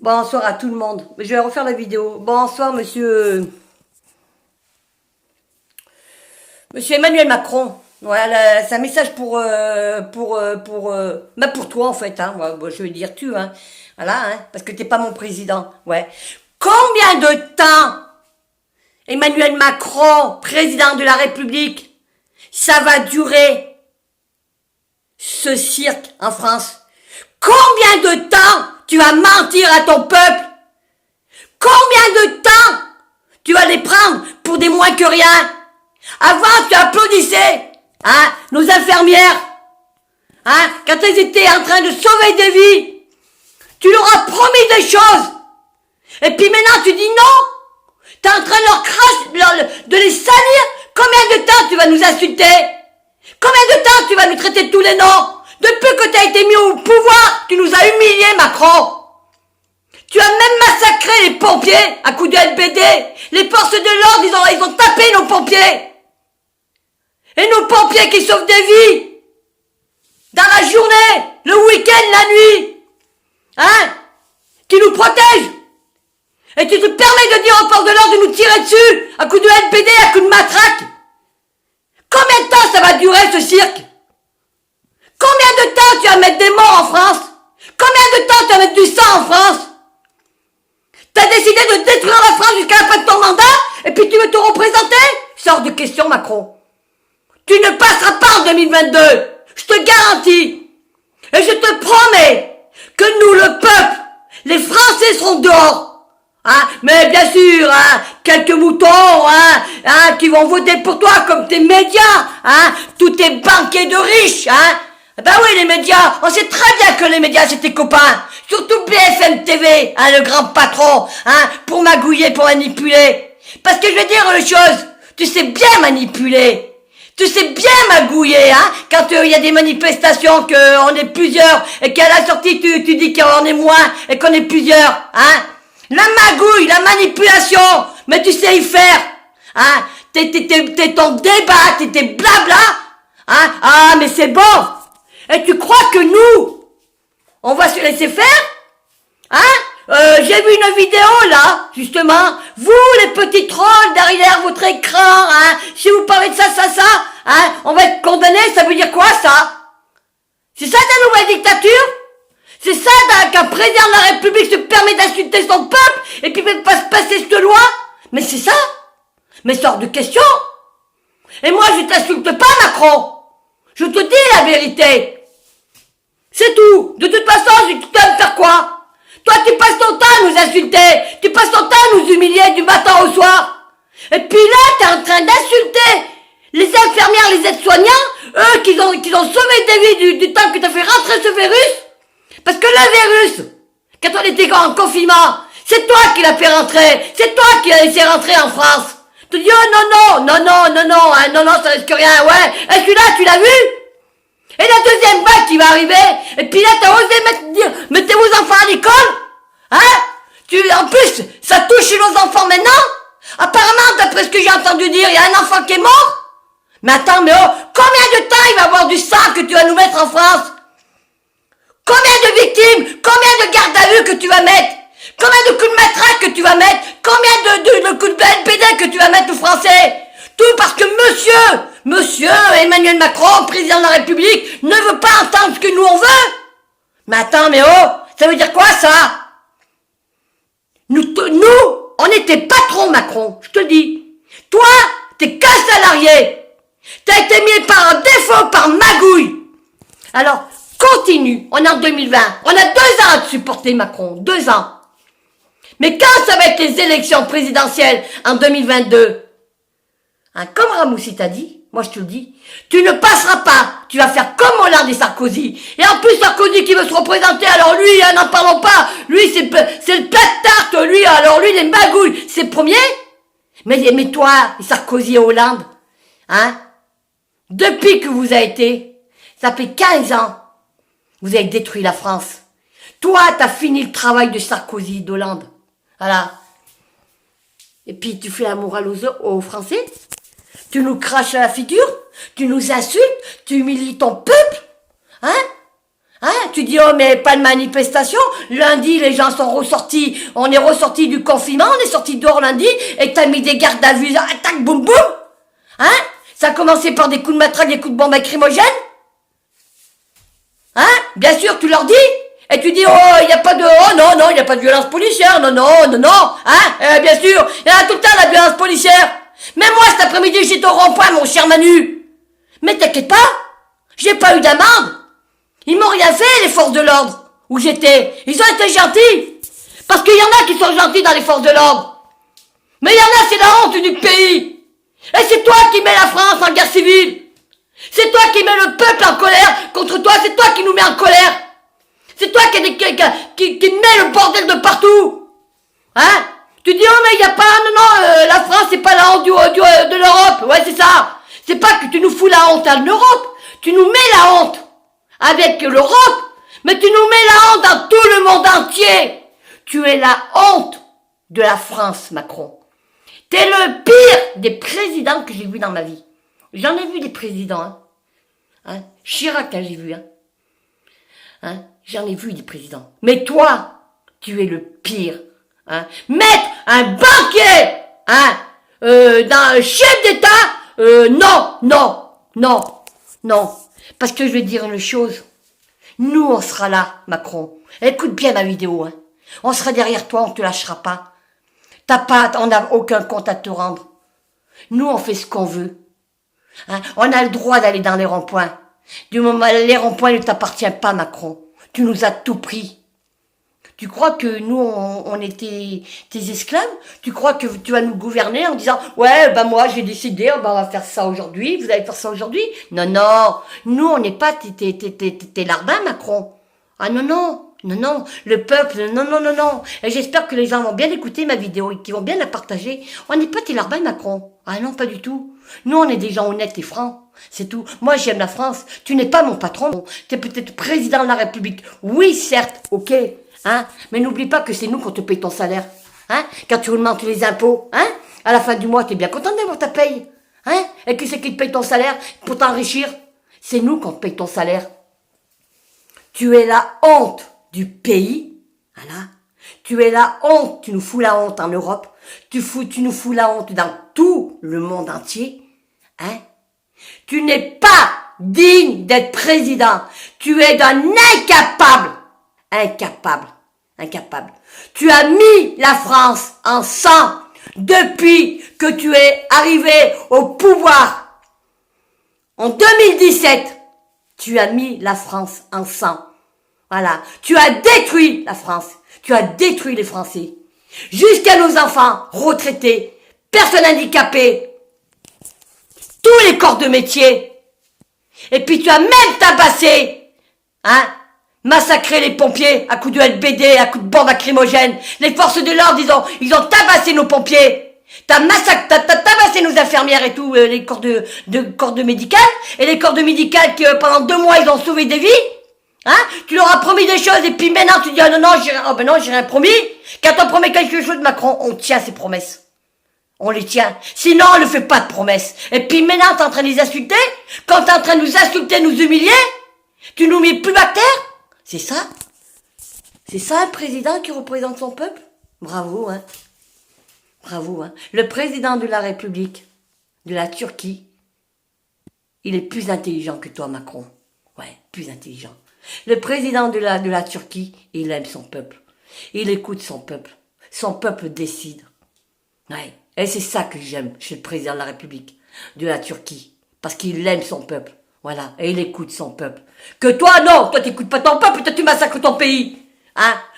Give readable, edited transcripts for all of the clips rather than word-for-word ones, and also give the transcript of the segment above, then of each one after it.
Bonsoir à tout le monde. Je vais refaire la vidéo. Bonsoir, monsieur Emmanuel Macron. Voilà, c'est un message pour toi en fait. Hein. Ouais, bon, je vais dire tu, hein. Voilà, hein, parce que t'es pas mon président. Ouais. Combien de temps, Emmanuel Macron, président de la République, ça va durer ce cirque en France? Combien de temps tu vas mentir à ton peuple? Combien de temps tu vas les prendre pour des moins que rien? Avant, tu applaudissais, hein, nos infirmières, hein, quand elles étaient en train de sauver des vies. Tu leur as promis des choses. Et puis maintenant, tu dis non. T'es en train de leur cracher, de les salir. Combien de temps tu vas nous insulter? Combien de temps tu vas nous traiter de tous les noms? Depuis que tu as été mis au pouvoir, tu nous as humiliés, Macron. Tu as même massacré les pompiers à coups de LBD. Les forces de l'ordre, ils ont tapé nos pompiers. Et nos pompiers qui sauvent des vies. Dans la journée, le week-end, la nuit. Hein? Qui nous protègent. Et tu te permets de dire aux forces de l'ordre de nous tirer dessus à coups de LBD, à coups de matraque. Combien de temps ça va durer ce cirque? Combien de temps tu vas mettre des morts en France? Combien de temps tu vas mettre du sang en France? T'as décidé de détruire la France jusqu'à la fin de ton mandat et puis tu veux te représenter? Sors de question, Macron. Tu ne passeras pas en 2022. Je te garantis. Et je te promets que nous, le peuple, les Français seront dehors. Hein, mais bien sûr, hein, quelques moutons, hein, qui vont voter pour toi comme tes médias, hein, tous tes banquiers de riches, hein. Ben oui, les médias, on sait très bien que les médias c'est tes copains, surtout BFM TV, hein, le grand patron, hein, pour magouiller, pour manipuler. Parce que je vais dire une chose, tu sais bien manipuler, tu sais bien magouiller, hein, quand il y a des manifestations, qu'on est plusieurs, et qu'à la sortie tu dis qu'on est moins, et qu'on est plusieurs, hein. La magouille, la manipulation, mais tu sais y faire, hein, t'es ton débat, t'es blabla, hein, ah mais c'est bon. Et tu crois que nous, on va se laisser faire? Hein? J'ai vu une vidéo là, justement. Vous, les petits trolls derrière votre écran, hein? Si vous parlez de ça, hein? On va être condamnés, ça veut dire quoi ça? C'est ça ta nouvelle dictature? C'est ça qu'un président de la République se permet d'insulter son peuple et puis même pas se passer cette loi? Mais c'est ça? Mais sors de question. Et moi je t'insulte pas, Macron. Je te dis la vérité. C'est tout. De toute façon, tu vas me faire quoi? Toi, tu passes ton temps à nous insulter. Tu passes ton temps à nous humilier du matin au soir. Et puis là, t'es en train d'insulter les infirmières, les aides-soignants, eux qui ont sauvé des vies du temps que t'as fait rentrer ce virus. Parce que le virus, quand on était en confinement, c'est toi qui l'as fait rentrer. C'est toi qui l'as laissé rentrer en France. Tu dis, oh non, ça risque rien, ouais. Et celui-là, tu l'as vu? Et la deuxième vague qui va arriver, et puis là t'as osé dire, mettez vos enfants à l'école, hein? En plus, ça touche nos enfants maintenant. Apparemment, d'après ce que j'ai entendu dire, il y a un enfant qui est mort. Mais attends, mais oh, combien de temps il va y avoir du sang que tu vas nous mettre en France? Combien de victimes? Combien de gardes à vue que tu vas mettre? Combien de coups de matraque que tu vas mettre? Combien de coups de LPD que tu vas mettre aux Français? Tout parce que Monsieur Emmanuel Macron, président de la République, ne veut pas entendre ce que nous on veut. Mais attends, mais oh, ça veut dire quoi ça? Nous, on était patrons, Macron, je te le dis. Toi, t'es qu'un salarié. T'as été mis par défaut, par magouille. Alors, continue, on est en 2020. On a 2 ans à te supporter, Macron, 2 ans. Mais quand ça va être les élections présidentielles en 2022, hein, comme Ramoussi t'a dit, moi je te le dis, tu ne passeras pas, tu vas faire comme Hollande et Sarkozy. Et en plus Sarkozy qui veut se représenter, alors lui, n'en parlons pas, lui c'est le plat de tarte, lui, alors lui les magouilles, c'est le premier. Mais toi, Sarkozy et Hollande, hein, depuis que vous avez été, ça fait 15 ans, vous avez détruit la France. Toi, t'as fini le travail de Sarkozy et d'Hollande. Voilà. Et puis tu fais la morale aux Français. Tu nous craches à la figure, tu nous insultes, tu humilies ton peuple, hein? Hein? Tu dis, oh, mais pas de manifestation. Lundi, les gens sont ressortis. On est ressortis du confinement. On est sortis dehors lundi. Et t'as mis des gardes à vue. Attaque, boum, boum. Hein? Ça a commencé par des coups de matraque, des coups de bombe lacrymogène. Hein? Bien sûr, tu leur dis. Et tu dis, oh, il n'y a pas de, oh non, non, il n'y a pas de violence policière. Non, non, non, non. Hein? Bien sûr, il y a tout le temps la violence policière. Même moi, cet après-midi, j'étais au rond-point, mon cher Manu. Mais t'inquiète pas. J'ai pas eu d'amende. Ils m'ont rien fait, les forces de l'ordre, où j'étais. Ils ont été gentils. Parce qu'il y en a qui sont gentils dans les forces de l'ordre. Mais il y en a, c'est la honte du pays. Et c'est toi qui mets la France en guerre civile. C'est toi qui mets le peuple en colère contre toi. C'est toi qui nous mets en colère. C'est toi qui mets le bordel de partout. Hein? Tu dis, oh mais il n'y a pas, non, la France c'est pas la honte de l'Europe. Ouais, c'est ça. C'est pas que tu nous fous la honte à l'Europe. Tu nous mets la honte avec l'Europe, mais tu nous mets la honte dans tout le monde entier. Tu es la honte de la France, Macron. T'es le pire des présidents que j'ai vu dans ma vie. J'en ai vu des présidents, hein. Chirac, j'ai vu, J'en ai vu des présidents. Mais toi, tu es le pire, Mettre un banquier, dans un chef d'État, non, non, non, non. Parce que je vais dire une chose. Nous, on sera là, Macron. Écoute bien ma vidéo, On sera derrière toi, on te lâchera pas. On n'a aucun compte à te rendre. Nous, on fait ce qu'on veut. On a le droit d'aller dans les ronds-points. Du moment où les ronds-points ne t'appartiennent pas, Macron. Tu nous as tout pris. Tu crois que nous, on était tes esclaves? Tu crois que tu vas nous gouverner en disant, ouais, moi, j'ai décidé, on va faire ça aujourd'hui, vous allez faire ça aujourd'hui? Non, non. Nous, on n'est pas tes larbins, Macron. Ah non, non. Non, non. Le peuple, non, non, non, non. Et j'espère que les gens vont bien écouter ma vidéo et qu'ils vont bien la partager. On n'est pas tes larbins, Macron. Ah non, pas du tout. Nous, on est des gens honnêtes et francs. C'est tout. Moi, j'aime la France. Tu n'es pas mon patron. Tu es peut-être président de la République. Oui, certes, ok. Mais n'oublie pas que c'est nous qu'on te paye ton salaire. Quand tu augmentes les impôts, à la fin du mois, tu es bien content d'avoir ta paye. Et qui c'est qui te paye ton salaire pour t'enrichir? C'est nous qu'on te paye ton salaire. Tu es la honte du pays. Voilà. Tu es la honte. Tu nous fous la honte en Europe. Tu nous fous la honte dans tout le monde entier. Tu n'es pas digne d'être président. Tu es d'un incapable. Incapable. Incapable. Tu as mis la France en sang depuis que tu es arrivé au pouvoir. En 2017, tu as mis la France en sang. Voilà. Tu as détruit la France. Tu as détruit les Français. Jusqu'à nos enfants retraités, personnes handicapées, tous les corps de métier. Et puis tu as même tabassé, massacré les pompiers à coups de LBD, à coups de bombes lacrymogènes. Les forces de l'ordre, ils ont tabassé nos pompiers. T'as tabassé nos infirmières et tout, les corps de médical. Et les corps de médical qui, pendant 2 mois, ils ont sauvé des vies. Tu leur as promis des choses et puis maintenant tu dis, non, j'ai rien promis. Quand on promet quelque chose, Macron, on tient ses promesses. On les tient. Sinon, on ne fait pas de promesses. Et puis maintenant, t'es en train de les insulter. Quand t'es en train de nous insulter, nous humilier, tu nous mets plus bas terre. C'est ça? C'est ça un président qui représente son peuple? Bravo, Bravo, Le président de la République de la Turquie, il est plus intelligent que toi, Macron. Ouais, plus intelligent. Le président de la Turquie, il aime son peuple. Il écoute son peuple. Son peuple décide. Ouais. Et c'est ça que j'aime chez le président de la République de la Turquie. Parce qu'il aime son peuple. Voilà. Et il écoute son peuple. Que toi, non. Toi, t'écoutes pas ton peuple. Toi, tu massacres ton pays.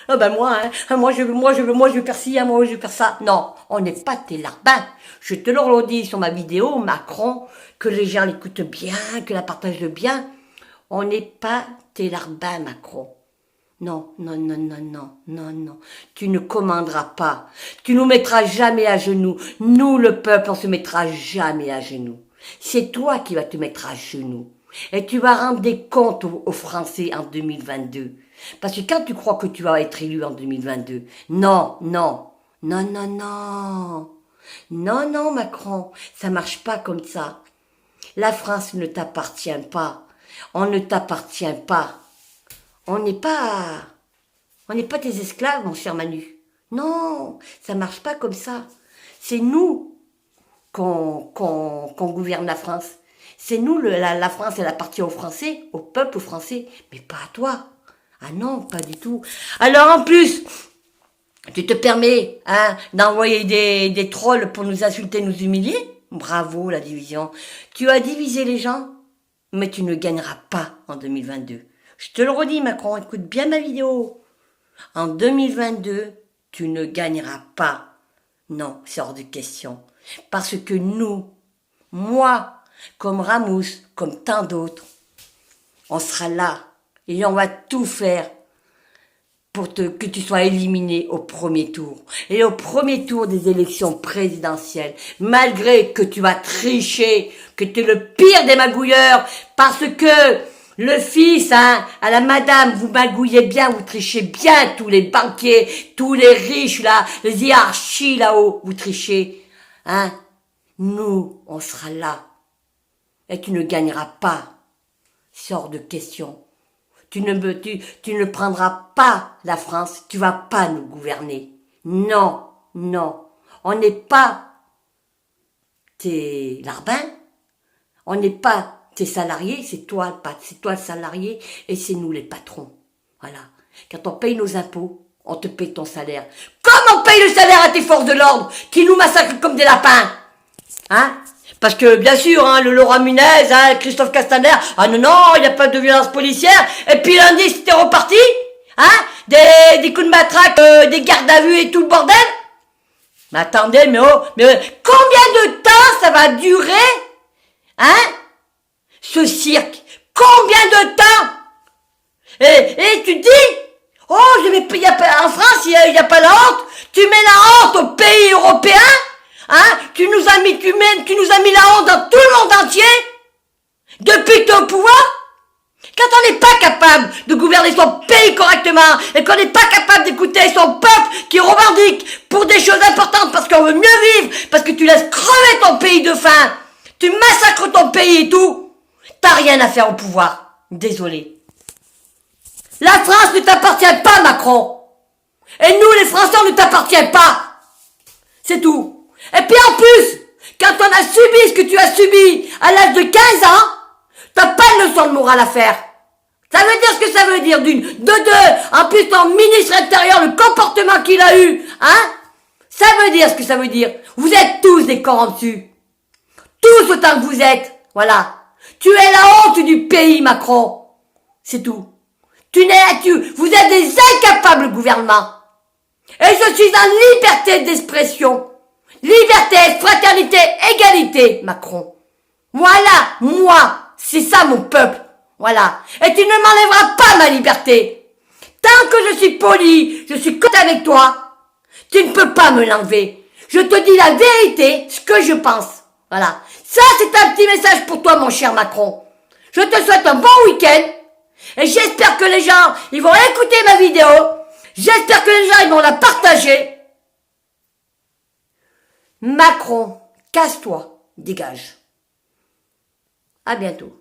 Moi, je veux faire ci, moi, je veux faire ça. Non. On n'est pas tes larbins. Je te le redis sur ma vidéo, Macron, que les gens l'écoutent bien, que la partagent bien. On n'est pas tes larbins, Macron. Non, non, non, non, non, non, non. Tu ne commanderas pas. Tu nous mettras jamais à genoux. Nous, le peuple, on se mettra jamais à genoux. C'est toi qui vas te mettre à genoux. Et tu vas rendre des comptes aux Français en 2022. Parce que quand tu crois que tu vas être élu en 2022, non, non, non, non, non. Non, non, Macron, ça marche pas comme ça. La France ne t'appartient pas. On ne t'appartient pas. On n'est pas tes esclaves, mon cher Manu. Non, ça marche pas comme ça. C'est nous qu'on gouverne la France. C'est nous, la France, elle appartient aux Français, au peuple français, mais pas à toi. Ah non, pas du tout. Alors en plus, tu te permets d'envoyer des trolls pour nous insulter, nous humilier? Bravo, la division. Tu as divisé les gens, mais tu ne gagneras pas en 2022. Je te le redis, Macron, écoute bien ma vidéo. En 2022, tu ne gagneras pas. Non, c'est hors de question. Parce que nous, moi, comme Ramous, comme tant d'autres, on sera là et on va tout faire pour que tu sois éliminé au premier tour. Et au premier tour des élections présidentielles, malgré que tu vas tricher, que tu es le pire des magouilleurs, parce que le fils, à la madame, vous magouillez bien, vous trichez bien, tous les banquiers, tous les riches là, les hiérarchies là-haut, vous trichez. Nous, on sera là. Et tu ne gagneras pas. C'est hors de question. Tu ne prendras pas la France, tu vas pas nous gouverner. Non, non. On n'est pas tes larbins, on n'est pas tes salariés, c'est toi le salarié et c'est nous les patrons. Voilà. Quand on paye nos impôts, on te paye ton salaire. Comme on paye le salaire à tes forces de l'ordre qui nous massacrent comme des lapins. Parce que, bien sûr, le Laurent Nunez, Christophe Castaner, non, il n'y a pas de violence policière. Et puis lundi, c'était reparti. Des coups de matraque, des gardes à vue et tout le bordel. Mais attendez, mais combien de temps ça va durer, ce cirque? Combien de temps? Et tu te dis, en France, il n'y a pas la honte. Tu mets la honte aux pays européens. Tu nous as mis la honte dans tout le monde entier depuis que tu es au pouvoir. Quand on n'est pas capable de gouverner son pays correctement et qu'on n'est pas capable d'écouter son peuple qui revendique pour des choses importantes parce qu'on veut mieux vivre, parce que tu laisses crever ton pays de faim, tu massacres ton pays et tout, t'as rien à faire au pouvoir. Désolé. La France ne t'appartient pas, Macron. Et nous, les Français, on ne t'appartient pas. C'est tout. Et puis en plus, quand on a subi ce que tu as subi à l'âge de 15 ans, t'as pas de leçon de morale à faire. Ça veut dire ce que ça veut dire de deux. En plus, ton ministre intérieur, le comportement qu'il a eu, ça veut dire ce que ça veut dire. Vous êtes tous des corrompus. Tous autant que vous êtes. Voilà. Tu es la honte du pays, Macron. C'est tout. Vous êtes des incapables gouvernements. Et je suis en liberté d'expression. Liberté, fraternité, égalité, Macron. Voilà, moi, c'est ça mon peuple. Voilà. Et tu ne m'enlèveras pas ma liberté. Tant que je suis poli, je suis content avec toi, tu ne peux pas me l'enlever. Je te dis la vérité, ce que je pense. Voilà. Ça, c'est un petit message pour toi, mon cher Macron. Je te souhaite un bon week-end. Et j'espère que les gens, ils vont écouter ma vidéo. J'espère que les gens, ils vont la partager. Macron, casse-toi, dégage. À bientôt.